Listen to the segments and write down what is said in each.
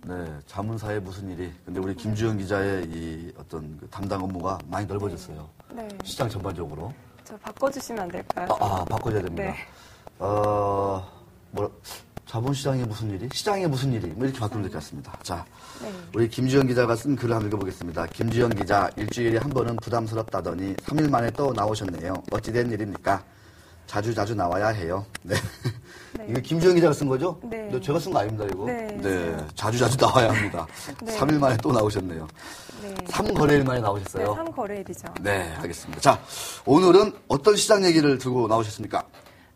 네, 자문사에 무슨 일이. 근데 우리 김주영 기자의 이 어떤 그 담당 업무가 많이 넓어졌어요. 네. 시장 전반적으로. 저 바꿔주시면 안 될까요? 바꿔줘야 됩니다. 네. 자본시장에 무슨 일이? 시장에 무슨 일이? 뭐 이렇게 바꾸면 될 것 같습니다. 자, 네. 우리 김주영 기자가 쓴 글을 한번 읽어보겠습니다. 김주영 기자, 일주일에 한 번은 부담스럽다더니 3일 만에 또 나오셨네요. 어찌된 일입니까? 자주 나와야 해요. 네. 네. 이거 김주영 기자가 쓴 거죠? 네. 제가 쓴 거 아닙니다, 이거. 네. 자주 나와야 합니다. 네. 3일 만에 또 나오셨네요. 네. 3거래일 만에 나오셨어요? 네, 3거래일이죠. 네, 알겠습니다. 자, 오늘은 어떤 시장 얘기를 들고 나오셨습니까?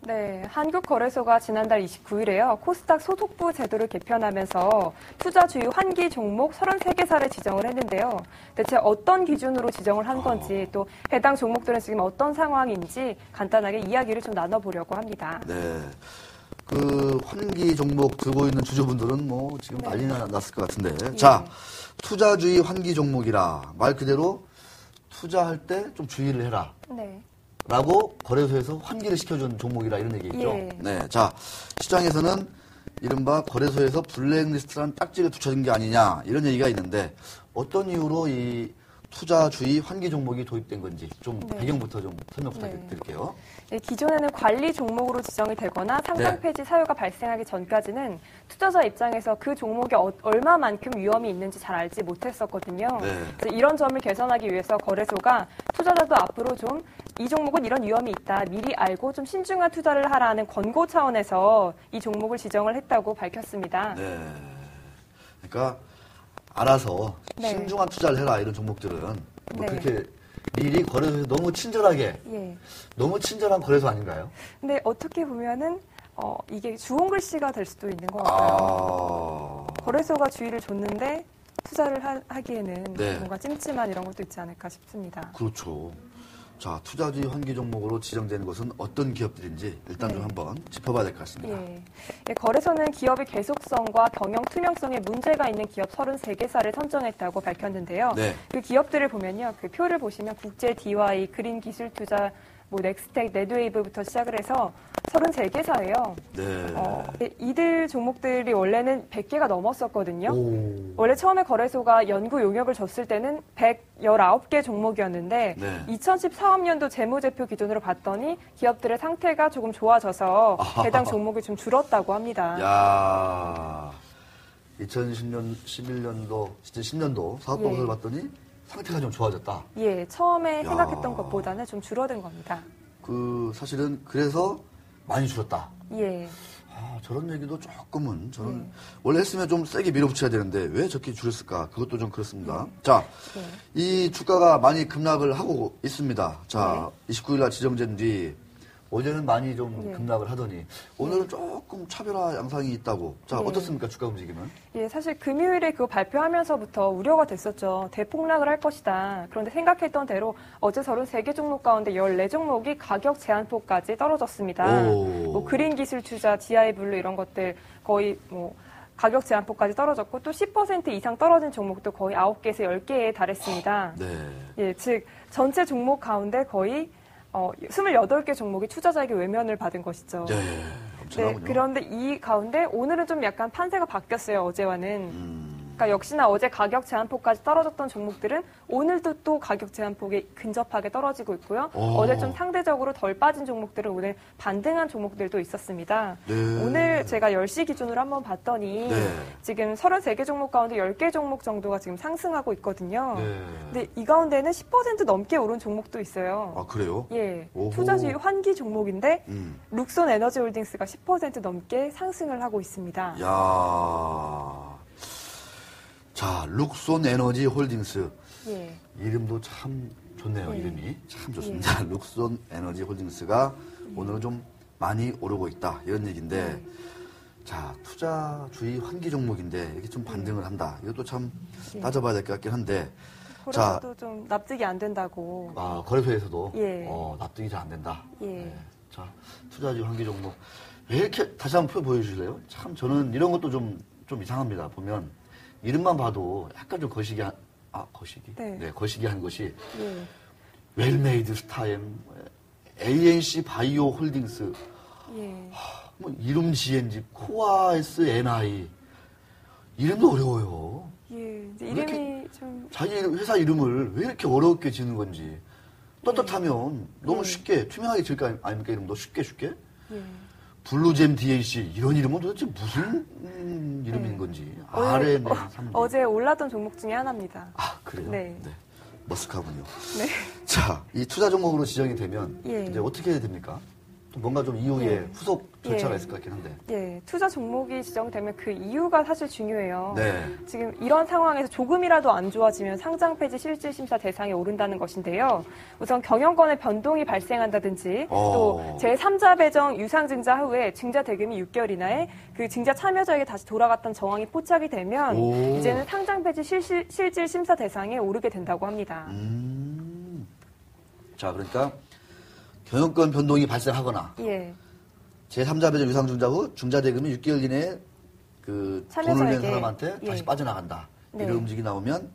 네, 한국거래소가 지난달 29일에요. 코스닥 소득부 제도를 개편하면서 투자 주요 환기 종목 33개사를 지정을 했는데요. 대체 어떤 기준으로 지정을 한 건지 또 해당 종목들은 지금 어떤 상황인지 간단하게 이야기를 좀 나눠보려고 합니다. 네. 그 환기 종목 들고 있는 주주분들은 뭐 지금 네. 난리 났을 것 같은데. 예. 자, 투자주의 환기 종목이라 말 그대로 투자할 때 좀 주의를 해라. 네. 라고 거래소에서 환기를 시켜준 종목이라 이런 얘기겠죠. 예. 네. 자, 시장에서는 이른바 거래소에서 블랙리스트라는 딱지를 붙여준 게 아니냐 이런 얘기가 있는데 어떤 이유로 이 투자주의 환기 종목이 도입된 건지 좀 네. 배경부터 좀 설명 부탁드릴게요. 네, 기존에는 관리 종목으로 지정이 되거나 상장 네. 폐지 사유가 발생하기 전까지는 투자자 입장에서 그 종목이 얼마만큼 위험이 있는지 잘 알지 못했었거든요. 네. 그래서 이런 점을 개선하기 위해서 거래소가 투자자도 앞으로 좀 이 종목은 이런 위험이 있다. 미리 알고 좀 신중한 투자를 하라는 권고 차원에서 이 종목을 지정을 했다고 밝혔습니다. 네. 그러니까 알아서 네. 신중한 투자를 해라 이런 종목들은 뭐 네. 그렇게 미리 거래소에서 너무 친절하게 예. 너무 친절한 거래소 아닌가요? 근데 어떻게 보면은 이게 주홍 글씨가 될 수도 있는 것 같아요. 거래소가 주의를 줬는데 투자를 하기에는 네. 뭔가 찜찜한 이런 것도 있지 않을까 싶습니다. 그렇죠. 자, 투자주의 환기 종목으로 지정되는 것은 어떤 기업들인지 일단 좀 한번 짚어봐야 될 것 같습니다. 예, 거래소는 기업의 계속성과 경영 투명성에 문제가 있는 기업 33개사를 선정했다고 밝혔는데요. 네. 그 기업들을 보면요. 그 표를 보시면 국제 DY, 그린기술투자, 넥스텍, 네드웨이브부터 시작을 해서 33개사예요. 네. 이들 종목들이 원래는 100개가 넘었었거든요. 오. 원래 처음에 거래소가 연구 용역을 줬을 때는 119개 종목이었는데 네. 2014년도 재무제표 기준으로 봤더니 기업들의 상태가 조금 좋아져서 해당 종목이 좀 줄었다고 합니다. 야, 2010년, 11년도, 10년도 사업보고서를 봤더니 상태가 좀 좋아졌다. 예, 처음에 생각했던 것보다는 좀 줄어든 겁니다. 사실은 그래서 많이 줄었다. 예. 저런 얘기도 조금은 저는 원래 했으면 좀 세게 밀어붙여야 되는데 왜 저렇게 줄였을까? 그것도 좀 그렇습니다. 자, 이 주가가 많이 급락을 하고 있습니다. 자, 29일 날 지정된 뒤 어제는 많이 좀 급락을 하더니 오늘은 조금 차별화 양상이 있다고. 자, 어떻습니까? 주가 움직임은? 예, 사실 금요일에 그거 발표하면서부터 우려가 됐었죠. 대폭락을 할 것이다. 그런데 생각했던 대로 어제 33개 종목 가운데 14종목이 가격 제한폭까지 떨어졌습니다. 뭐 그린기술 투자, DI블루 이런 것들 거의 뭐 가격 제한폭까지 떨어졌고 또 10% 이상 떨어진 종목도 거의 9개에서 10개에 달했습니다. 네. 예, 즉 전체 종목 가운데 거의 28개 종목이 투자자에게 외면을 받은 것이죠. 네, 엄청나군요. 네, 그런데 이 가운데 오늘은 좀 약간 판세가 바뀌었어요, 어제와는. 그러니까 역시나 어제 가격 제한폭까지 떨어졌던 종목들은 오늘도 또 가격 제한폭이 근접하게 떨어지고 있고요. 어제 좀 상대적으로 덜 빠진 종목들은 오늘 반등한 종목들도 있었습니다. 네. 오늘 제가 10시 기준으로 한번 봤더니 지금 33개 종목 가운데 10개 종목 정도가 지금 상승하고 있거든요. 근데 이 가운데는 10% 넘게 오른 종목도 있어요. 아, 그래요? 예. 오호. 투자주의 환기 종목인데 룩손 에너지홀딩스가 10% 넘게 상승을 하고 있습니다. 야. 자, 룩손 에너지 홀딩스. 예. 이름도 참 좋네요, 이름이. 참 좋습니다. 룩손 에너지 홀딩스가 오늘은 좀 많이 오르고 있다. 이런 얘기인데. 자, 투자주의 환기 종목인데 이렇게 좀 반등을 한다. 이것도 참 따져봐야 될 것 같긴 한데. 거래소도 좀 납득이 안 된다고. 거래소에서도 납득이 잘 안 된다. 예. 네. 자, 투자주의 환기 종목. 왜 이렇게 다시 한번 표 보여주실래요? 참 저는 이런 것도 좀 이상합니다. 보면 이름만 봐도 약간 좀 거시기한 것이 웰메이드 스타엠, ANC 바이오 홀딩스, 뭐 이름 지엔집, 코아S NI 이름도 어려워요. 예, 이제 이렇게 이름이 좀 자기 회사 이름을 왜 이렇게 어렵게 지는 건지. 떳떳하면 너무 쉽게, 투명하게 지을 거 아닙니까? 이름도 쉽게. 예. 블루잼 DNC 이런 이름은 도대체 무슨 이름인 건지. RN 3. 어제 올랐던 종목 중에 하나입니다. 아, 그래요? 네. 머쓱하군요. 네. 자, 이 투자 종목으로 지정이 되면 예. 이제 어떻게 해야 됩니까? 또 뭔가 좀 이후에 예. 후속 절차가 예. 있을 것 같긴 한데. 예, 투자 종목이 지정되면 그 이유가 사실 중요해요. 네. 지금 이런 상황에서 조금이라도 안 좋아지면 상장 폐지 실질 심사 대상에 오른다는 것인데요. 우선 경영권의 변동이 발생한다든지 또 제3자 배정 유상증자 후에 증자 대금이 6개월 이내에 그 증자 참여자에게 다시 돌아갔던 정황이 포착이 되면 이제는 상장 폐지 실질 심사 대상에 오르게 된다고 합니다. 자, 그러니까 경영권 변동이 발생하거나 예. 제3자 배정 유상증자 후 중자 대금이 6개월 이내에 그 돈을 낸 참여자에게, 사람한테 예. 다시 빠져나간다. 네. 이런 움직임이 나오면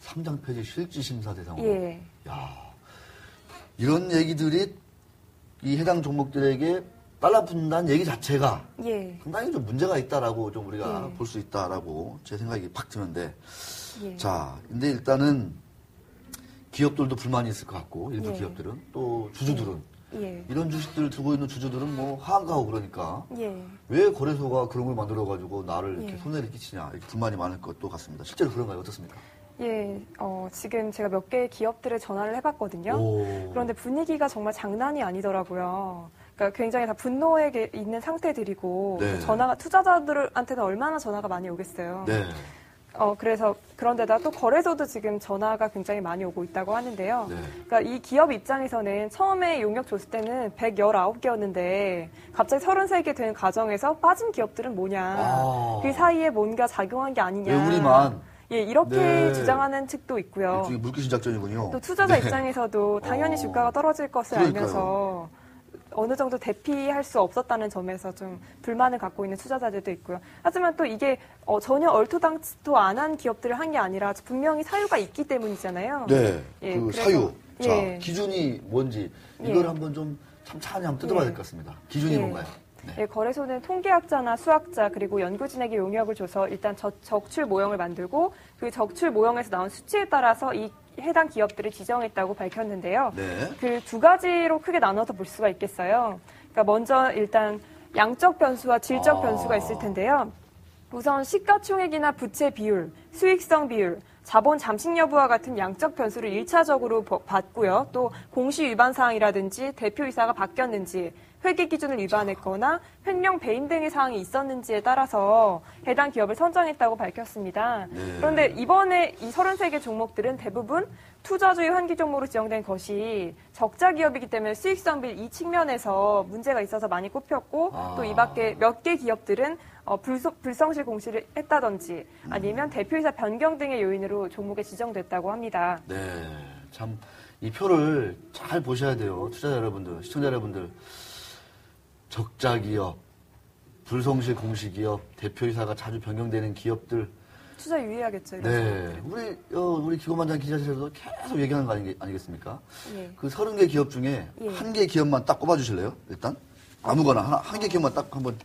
상장 폐지 실질 심사 대상으로. 예. 야, 이런 얘기들이 이 해당 종목들에게 달라붙는다는 얘기 자체가 예. 상당히 좀 문제가 있다라고 좀 우리가 예. 볼 수 있다라고 제 생각이 팍 드는데. 예. 자, 근데 일단은 기업들도 불만이 있을 것 같고 일부 예. 기업들은 또 주주들은 예. 이런 주식들을 두고 있는 주주들은 뭐 하한가하고 그러니까 예. 왜 거래소가 그런 걸 만들어가지고 나를 이렇게 예. 손해를 끼치냐 이렇게 불만이 많을 것도 같습니다. 실제로 그런가요? 어떻습니까? 예, 지금 제가 몇 개의 기업들에 전화를 해봤거든요. 그런데 분위기가 정말 장난이 아니더라고요. 그러니까 굉장히 다 분노에 있는 상태들이고 네. 전화가 투자자들한테는 얼마나 전화가 많이 오겠어요. 네. 그래서 그런데다 또 거래소도 지금 전화가 굉장히 많이 오고 있다고 하는데요. 네. 그러니까 이 기업 입장에서는 처음에 용역 줬을 때는 119개였는데 갑자기 33개 된 과정에서 빠진 기업들은 뭐냐. 그 사이에 뭔가 작용한 게 아니냐. 왜 우리만? 예, 이렇게 네. 주장하는 측도 있고요. 일종의 물귀신 작전이군요. 또 투자자 네. 입장에서도 당연히 주가가 떨어질 것을 그러니까요. 알면서 어느 정도 대피할 수 없었다는 점에서 좀 불만을 갖고 있는 투자자들도 있고요. 하지만 또 이게 전혀 얼토당토 안 한 기업들을 한 게 아니라 분명히 사유가 있기 때문이잖아요. 네. 예, 그 그래서- 사유. 자, 예. 기준이 뭔지 이걸 예. 한번 좀 찬찬히 한번 뜯어봐야 될 것 같습니다. 기준이 예. 뭔가요? 네. 예, 거래소는 통계학자나 수학자 그리고 연구진에게 용역을 줘서 일단 적출 모형을 만들고 그 적출 모형에서 나온 수치에 따라서 이 해당 기업들을 지정했다고 밝혔는데요. 네. 그 두 가지로 크게 나눠서 볼 수가 있겠어요. 그러니까 먼저 일단 양적 변수와 질적 변수가 있을 텐데요. 우선 시가총액이나 부채 비율, 수익성 비율, 자본 잠식 여부와 같은 양적 변수를 1차적으로 봤고요. 또 공시 위반 사항이라든지 대표이사가 바뀌었는지, 회계 기준을 위반했거나 횡령 배임 등의 사항이 있었는지에 따라서 해당 기업을 선정했다고 밝혔습니다. 네. 그런데 이번에 이 33개 종목들은 대부분 투자주의 환기 종목으로 지정된 것이 적자 기업이기 때문에 수익성 비율 이 측면에서 문제가 있어서 많이 꼽혔고 또 이 밖에 몇 개 기업들은 불성실 공시를 했다든지 아니면 대표이사 변경 등의 요인으로 종목에 지정됐다고 합니다. 네. 참, 이 표를 잘 보셔야 돼요. 투자자 여러분들, 시청자 여러분들. 적자 기업, 불성실 공시 기업, 대표이사가 자주 변경되는 기업들. 투자 유의하겠죠. 이런 네. 우리 기고만장 기자실에서도 계속 얘기하는 거 아니겠습니까? 예. 그 30개 기업 중에 예. 한 개 기업만 딱 꼽아주실래요? 일단? 아무거나 한 개 기업만 딱 한번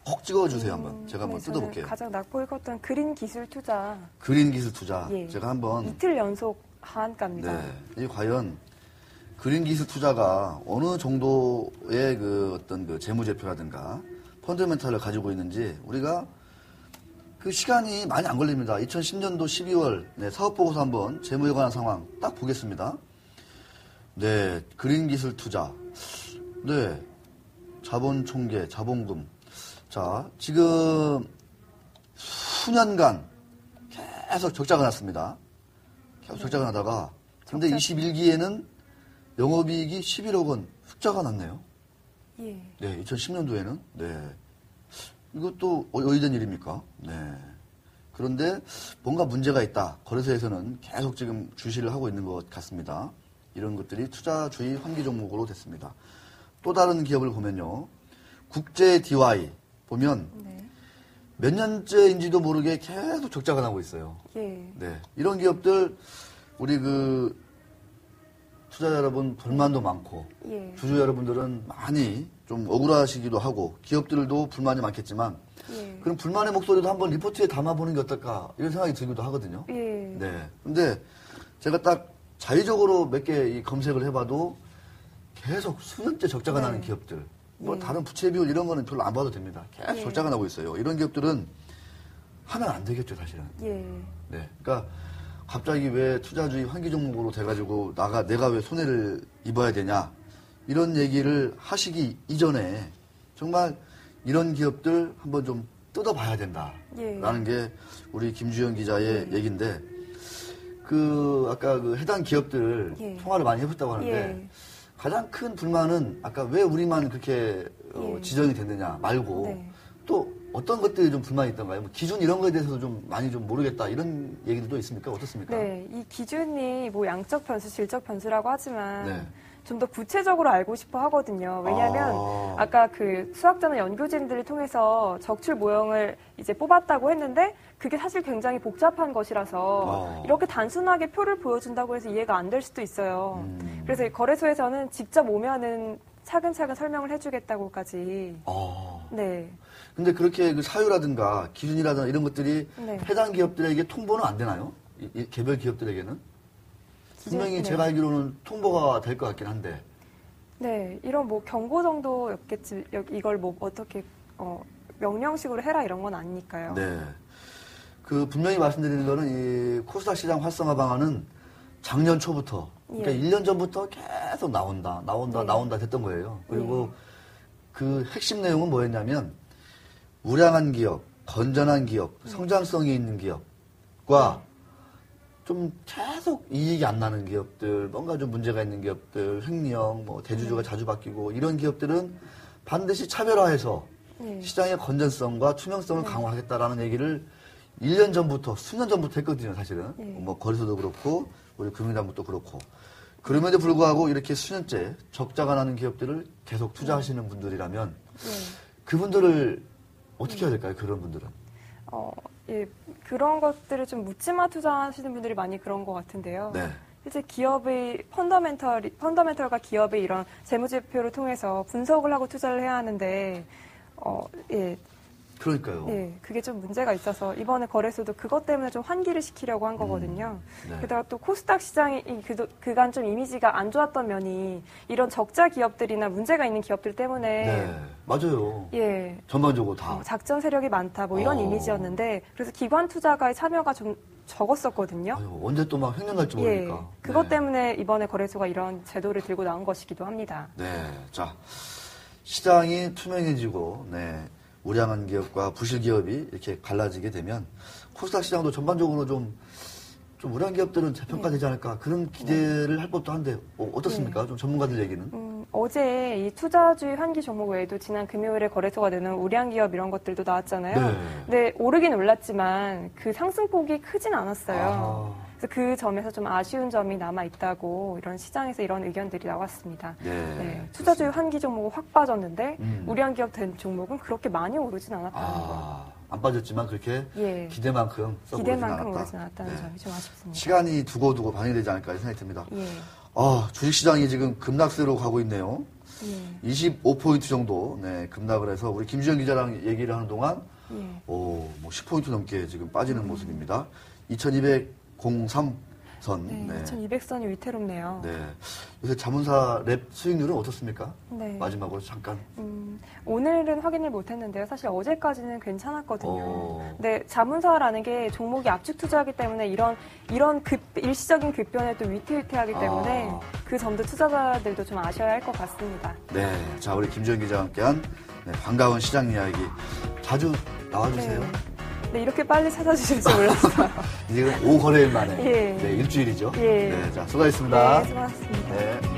혹 찍어주세요. 한번. 제가 한번 네, 저는 뜯어볼게요. 가장 낙보 읽었던 그린 기술 투자 그린 기술 투자. 예. 제가 한번. 이틀 연속 하한가입니다. 네. 이 과연 그린 기술 투자가 어느 정도의 그 어떤 그 재무제표라든가 펀더멘탈을 가지고 있는지 우리가 그 시간이 많이 안 걸립니다. 2010년도 12월 네, 사업보고서 한번 재무에 관한 상황 딱 보겠습니다. 네, 그린 기술 투자. 네, 자본 총계, 자본금. 자, 지금 수년간 계속 적자가 났습니다. 계속 적자가 나다가 근데 21기에는 영업이익이 11억 원 흑자가 났네요. 예. 네, 2010년도에는. 네. 이것도 어이된 일입니까? 네. 그런데 뭔가 문제가 있다. 거래소에서는 계속 지금 주시를 하고 있는 것 같습니다. 이런 것들이 투자주의 환기 종목으로 됐습니다. 또 다른 기업을 보면요. 국제 DY 보면 네. 몇 년째인지도 모르게 계속 적자가 나고 있어요. 예. 네. 이런 기업들 우리 그 투자자 여러분 불만도 많고 예. 주주 여러분들은 많이 좀 억울하시기도 하고 기업들도 불만이 많겠지만 예. 그럼 불만의 목소리도 한번 리포트에 담아보는 게 어떨까 이런 생각이 들기도 하거든요. 예. 네. 근데 제가 딱 자의적으로 몇 개 검색을 해봐도 계속 수년째 적자가 나는 기업들, 뭐 다른 부채 비율 이런 거는 별로 안 봐도 됩니다. 계속 적자가 나고 있어요. 이런 기업들은 하면 안 되겠죠, 사실은. 예. 네. 그러니까 갑자기 왜 투자주의 환기 종목으로 돼가지고 내가 왜 손해를 입어야 되냐 이런 얘기를 하시기 이전에 정말 이런 기업들 한번 좀 뜯어봐야 된다라는 게 우리 김주현 기자의 얘기인데 아까 해당 기업들 통화를 많이 해봤다고 하는데 가장 큰 불만은 아까 왜 우리만 그렇게 지정이 됐느냐 말고 또 어떤 것들이 좀 불만이 있던가요? 뭐 기준 이런 거에 대해서도 좀 많이 좀 모르겠다 이런 얘기들도 있습니까? 어떻습니까? 네, 이 기준이 뭐 양적 변수, 질적 변수라고 하지만 좀 더 구체적으로 알고 싶어 하거든요. 왜냐하면 아까 수학자나 연구진들을 통해서 적출 모형을 이제 뽑았다고 했는데 그게 사실 굉장히 복잡한 것이라서 이렇게 단순하게 표를 보여준다고 해서 이해가 안 될 수도 있어요. 그래서 거래소에서는 직접 오면은 차근차근 설명을 해주겠다고까지. 네. 근데 그렇게 사유라든가 기준이라든가 이런 것들이 해당 기업들에게 통보는 안 되나요? 이 개별 기업들에게는? 분명히 제가 알기로는 통보가 될 것 같긴 한데. 네, 이런 뭐 경고 정도였겠지. 이걸 뭐 어떻게 명령식으로 해라 이런 건 아니니까요. 네. 분명히 말씀드리는 거는 이 코스닥 시장 활성화 방안은 작년 초부터, 그러니까 1년 전부터 계속 나온다 됐던 거예요. 그리고 그 핵심 내용은 뭐였냐면 우량한 기업, 건전한 기업, 성장성이 있는 기업과 좀 계속 이익이 안 나는 기업들, 뭔가 좀 문제가 있는 기업들, 횡령, 뭐 대주주가 자주 바뀌고 이런 기업들은 반드시 차별화해서 시장의 건전성과 투명성을 강화하겠다라는 얘기를 1년 전부터, 수년 전부터 했거든요, 사실은. 뭐 거래소도 그렇고 우리 금융당국도 그렇고. 그럼에도 불구하고 이렇게 수년째 적자가 나는 기업들을 계속 투자하시는 분들이라면 그분들을 어떻게 해야 될까요, 그런 분들은? 예, 그런 것들을 좀 묻지마 투자하시는 분들이 많이 그런 것 같은데요. 네. 실제 기업의 펀더멘털과 기업의 이런 재무제표를 통해서 분석을 하고 투자를 해야 하는데, 예. 그러니까요. 네, 그게 좀 문제가 있어서 이번에 거래소도 그것 때문에 좀 환기를 시키려고 한 거거든요. 게다가 또 코스닥 시장이 그간 좀 이미지가 안 좋았던 면이 이런 적자 기업들이나 문제가 있는 기업들 때문에 맞아요. 예, 전반적으로 다 작전 세력이 많다 뭐 이런 이미지였는데 그래서 기관 투자가의 참여가 좀 적었었거든요. 아유, 언제 또 막 횡령 갈지 모르니까. 그것 때문에 이번에 거래소가 이런 제도를 들고 나온 것이기도 합니다. 네, 자 시장이 투명해지고 우량한 기업과 부실 기업이 이렇게 갈라지게 되면 코스닥 시장도 전반적으로 좀 우량 기업들은 재평가되지 않을까 그런 기대를 할 법도 한데 어떻습니까? 좀 전문가들 얘기는? 어제 이 투자주의 환기 종목 외에도 지난 금요일에 거래소가 되는 우량 기업 이런 것들도 나왔잖아요. 근데 오르긴 올랐지만 그 상승폭이 크진 않았어요. 그래서 그 점에서 좀 아쉬운 점이 남아 있다고 이런 시장에서 이런 의견들이 나왔습니다. 투자주의 환기 종목은 확 빠졌는데 우량 기업 된 종목은 그렇게 많이 오르진 않았다는 거. 안 빠졌지만 그렇게 기대만큼 오르진 않았다는 점이 좀 아쉽습니다. 시간이 두고두고 반영되지 않을까 생각이 듭니다. 주식시장이 지금 급락세로 가고 있네요. 25포인트 정도 급락을 해서 우리 김주현 기자랑 얘기를 하는 동안 뭐 10포인트 넘게 지금 빠지는 모습입니다. 2203선. 2200선이 위태롭네요. 요새 자문사 랩 수익률은 어떻습니까? 마지막으로 잠깐. 오늘은 확인을 못했는데요. 사실 어제까지는 괜찮았거든요. 근데 자문사라는 게 종목이 압축 투자하기 때문에 이런 일시적인 급변에 또 위태위태하기 때문에 그 점도 투자자들도 좀 아셔야 할 것 같습니다. 자 우리 김주현 기자와 함께한 반가운 시장 이야기 자주 나와주세요. 이렇게 빨리 찾아주실 줄 몰랐어요. 이제 5거래일 만에 일주일이죠. 자 수고하셨습니다. 수고하셨습니다.